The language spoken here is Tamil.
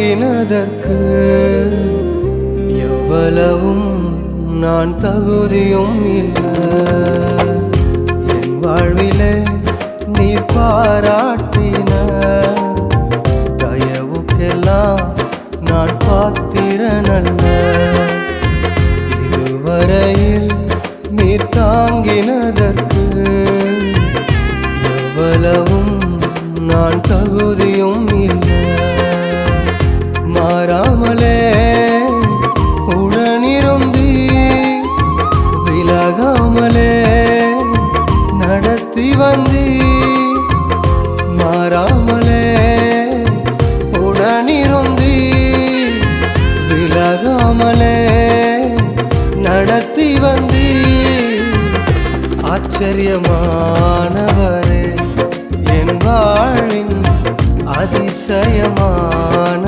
தாங்கினதற்கு எவ்வளவும் நான் தகுதியும் இல்லை. என் வாழ்விலே நீ பாராட்டின தயவுக்கெல்லாம் நான் பாத்திரனல்ல. இதுவரையில் நீ தாங்கினதற்கு எவ்வளவும் நான் தகுதியும் இல்லை. மாறாமலே உடனிருந்தி விலகாமலே நடத்தி வந்தி. மாறாமலே உடனிருந்தி விலகாமலே நடத்தி வந்தி. ஆச்சரியமானவரே, என் வாழ்வின் அதிசயமான